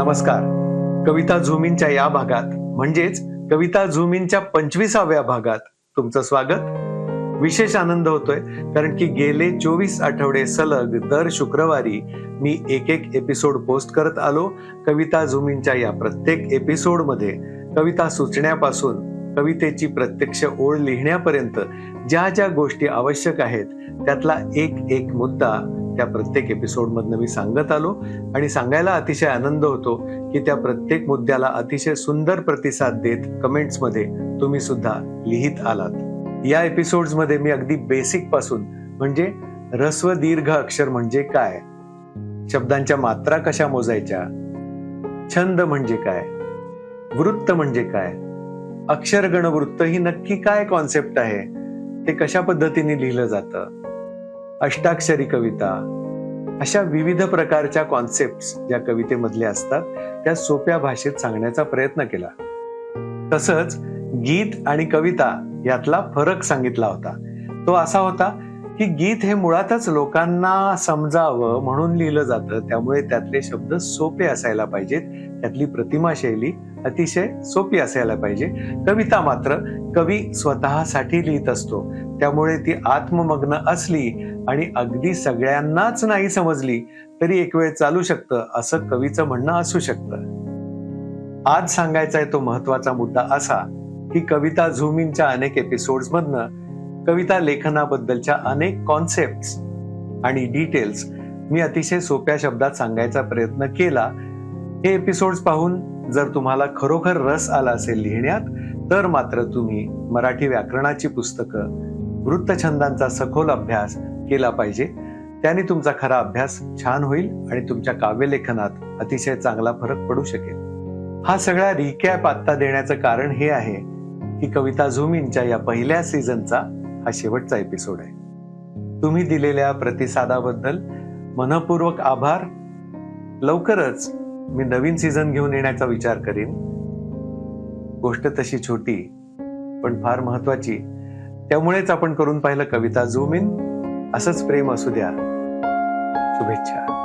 नमस्कार. कविता झुमींच्या या भागात म्हणजेच कविता झुमींच्या 25व्या भागात तुमचं स्वागत. विशेष आनंद होतोय कारण की गेले 24 आठवडे सलग दर शुक्रवारी मी एक एपिसोड पोस्ट करत आलो. कविता झुमींच्या या प्रत्येक एपिसोडमध्ये कविता सुचण्यापासून कवितेची प्रत्यक्ष ओळ लिहिण्यापर्यंत ज्या ज्या गोष्टी आवश्यक आहेत त्यातला एक मुद्दा त्या प्रत्येक एपिसोडमधनं मी सांगत आलो आणि सांगायला अतिशय आनंद होतो की त्या प्रत्येक मुद्द्याला अतिशय सुंदर प्रतिसाद देत कमेंट्समध्ये तुम्ही सुद्धा लिहित आलात. या एपिसोड्समध्ये मी अगदी बेसिक पासून म्हणजे ऱ्हस्व दीर्घ अक्षर म्हणजे काय, शब्दांच्या मात्रा कशा मोजायच्या, छंद म्हणजे काय, वृत्त म्हणजे काय, अक्षरगण वृत्त ही नक्की काय कॉन्सेप्ट आहे, ते कशा पद्धतीने लिहिलं जातं, अष्टाक्षरी कविता, अशा विविध प्रकारच्या कॉन्सेप्ट्स ज्या कवितेमधल्या असतात त्या सोप्या भाषेत सांगण्याचा प्रयत्न केला. तसंच गीत आणि कविता यातला फरक सांगितला होता. तो असा होता की गीत हे मुळातच लोकांना समजावं म्हणून लिहिलं जातं, त्यामुळे त्यातले शब्द सोपे असायला पाहिजेत, त्यातली प्रतिमा शैली अतिशय सोपी असायला पाहिजे. कविता मात्र कवी स्वतःसाठी लिहित असतो, त्यामुळे ती आत्ममग्न असली आणि अगदी सगळ्यांनाच नाही समजली तरी एक वेळ चालू शकतं असं कवीचं म्हणणं असू शकतं. आज सांगायचा आहे तो महत्वाचा मुद्दा असा की कविता झुमींच्या अनेक एपिसोड्स मधनं कविता लेखनाबद्दलच्या अनेक कॉन्सेप्ट्स आणि डिटेल्स मी अतिशय सोप्या शब्दात सांगायचा प्रयत्न केला. हे एपिसोड्स पाहून जर तुम्हाला खरोखर रस आला असेल लिहिण्यात तर मात्र तुम्ही मराठी व्याकरणाची पुस्तकं, वृत्तछंदांचा सखोल अभ्यास केला पाहिजे. त्याने तुमचा खरा अभ्यास छान होईल आणि तुमच्या काव्यलेखनात अतिशय चांगला फरक पडू शकेल. हा सगळा रिकॅप आत्ता देण्याचं कारण हे आहे की कविता झुमींच्या या पहिल्या सीझनचा हा शेवटचा एपिसोड आहे. तुम्ही दिलेल्या प्रतिसादाबद्दल मनपूर्वक आभार. लवकरच मी नवीन सीझन घेऊन येण्याचा विचार करीन. गोष्ट तशी छोटी पण फार महत्वाची, त्यामुळेच आपण करून पाहिलं कविता झुमीन. असंच प्रेम असू द्या. शुभेच्छा.